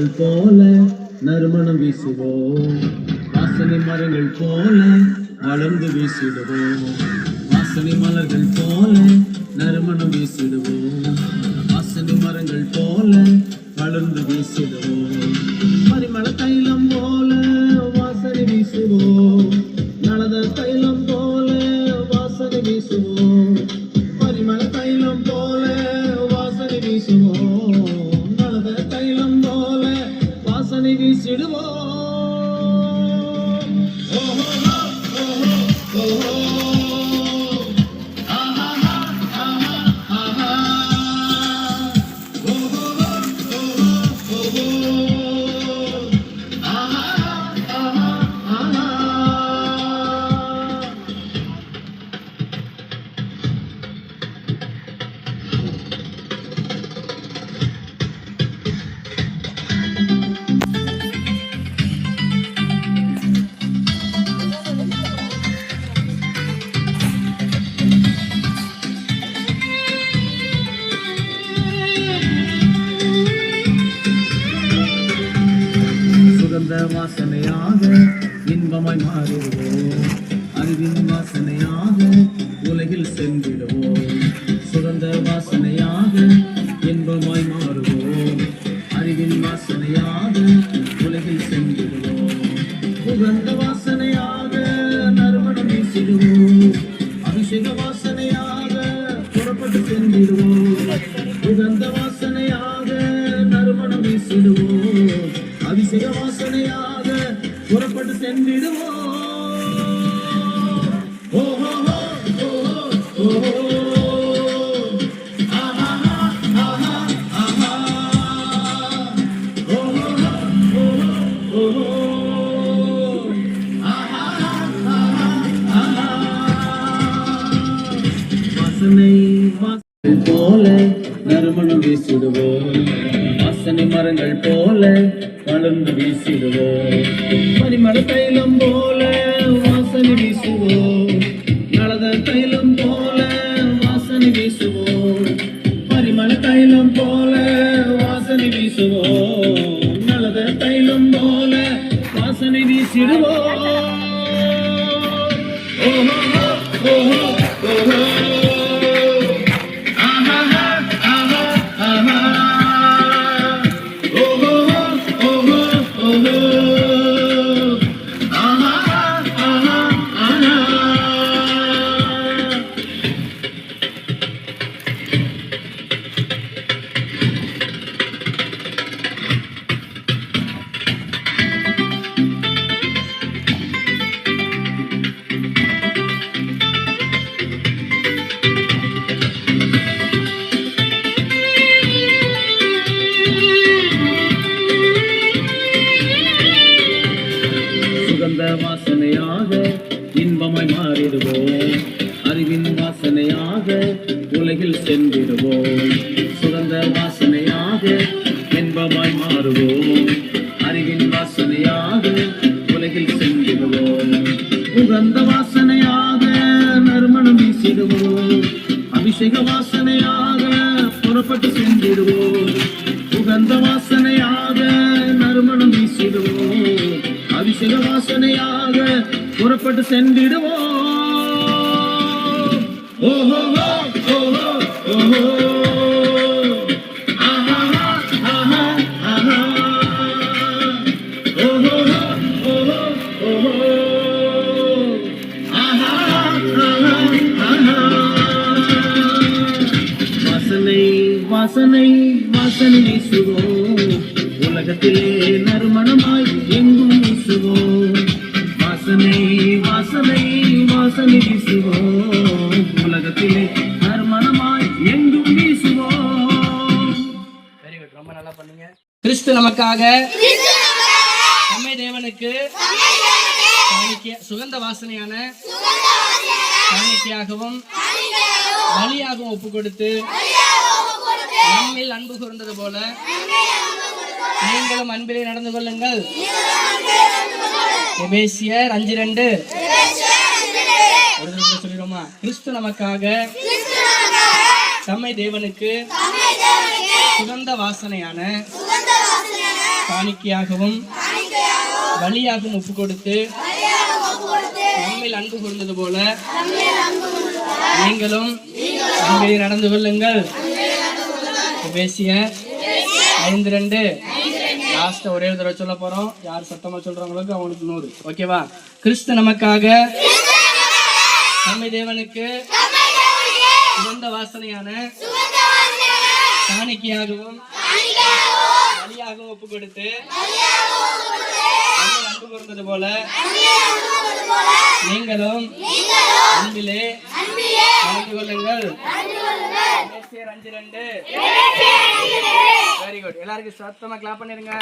மரங்கள் போல நறுமணம் வீசுவோம். வாசனை மரங்கள் போல வளர்ந்து வீசிடுவோம். வாசனை மலர்கள் போல நறுமணம் வீசிடுவோம். வாசனை மரங்கள் போல வளர்ந்து வீசிடுவோம். பரிமள தைலம் போல வாசனை வீசுவோம். நலத தைலம் போல வாசனை வீசுவோம். பரிமள தைலம் போல வாசனை வீசுவோம். நலத தைலம் போல வாசனை வீசிடுவோம். சுகந்த வாசனையாக இன்பமாய் மாறிடுவோம். அறிவின் வாசனையாக உலகில் சென்றிடுவோம். சுகந்த வாசனையாக இன்பமாய் மாறுவோம். அறிவின் வாசனையாக உலகில் சென்றிடுவோம். சுகந்த வாசனையாக நறுமணம் வீசிடுவோம். அபிஷேக வாசனையாக புறப்பட்டு சென்றிடுவோம். சுகந்த வாசனையாக நறுமணம் வீசிடுவோம். அபிஷேக வாசனையாக புறப்பட்டு சென்றிடுவோம். ஓஹோ ஓஹோ ஓஹோ ஆஹா ஆஹா ஆஹா ஓஹோ ஓஹோ ஓஹோ ஆஹா ஆஹா ஆஹா வாசனை வாசனை போல நறுமணம் வீசிடுவோம். வாசனை மரங்கள் போல வளர்ந்து வீசிடுவோம். பரிமள தைலம் போல வாசனை வீசுவோம். நலத தைலம் போல வாசனை வீசுவோம். பரிமள தைலம் போல வாசனை வீசுவோம். நலத தைலம் போல வாசனை வீசிடுவோம். ஓஹோ ஓஹோ ஓஹோ வாசனையாக இன்பமாய் மாறிடுவோம். அறிவின் வாசனையாக உலகில் சென்றிடுவோம். சுகந்த வாசனையாக இன்பமாய் மாறுவோம். அறிவின் வாசனையாக உலகில் சென்றிடுவோம். உகந்த வாசனையாக நறுமணம் வீசிடுவோம். அபிஷேக வாசனையாக புறப்பட்டு சென்றிடுவோம். உகந்த வாசனையாக நறுமணம் வீசிடுவோம். அபிஷேக வாசனையாக புறப்பட்டு சென்றிடுவோம். ஓஹோ ஓஹோ ஓஹோ ஆஹா ஆஹா ஆஹா ஓஹோ ஓஹோ ஓஹோ ஆஹா ஆஹா ஆஹா வாசனை வாசனை வாசனை வீசுவோம். உலகத்திலே நறுமணமாய் எங்கும் வீசுவோம். வாசனை வாசனை வாசனை வீசுவோம். உலகத்திலே நறுமணமாய் எங்கும் வீசுவோம். வெரி குட், ரொம்ப நல்லா பண்ணீங்க. கிறிஸ்து நமக்காக நம்மை தேவனுக்கு சுகந்த வாசனையான காணிக்கையாகவும் பலியாகவும் ஒப்பு கொடுத்து நம்மில் அன்பு கூர்ந்தது போல நீங்களும் அன்பிலே நடந்து கொள்ளுங்கள். எபேசியர் 5:2 சொல்லிடுமா? கிறிஸ்து நமக்காக நம்மை தேவனுக்கு சுகந்த வாசனையான காணிக்கையாகவும் பலியாகவும் ஒப்பு கொடுத்து நம்மில் அன்பு கூர்ந்தது போல நீங்களும் அன்பிலே நடந்து கொள்ளுங்கள். எபேசியர் 5:2. லாஸ்ட் ஒரே ஒரு தடவை சொல்ல போறோம். யார் சத்தமா சொல்றாங்களுக்கு அவங்களுக்கு 100. ஓகேவா? கிறிஸ்து நமக்காக நம்மை தேவனுக்கு சுகந்த வாசனையான காணிக்கையாகவும் பலியாகவும் ஒப்பு கொடுத்து நம்மில் அன்பு கூர்ந்தது போல நீங்களும் அன்பிலே நடந்து கொள்ளுங்கள். 5:2. Very good. எல்லாருக்கும் சத்தமா கிளாப் பண்ணிருங்க.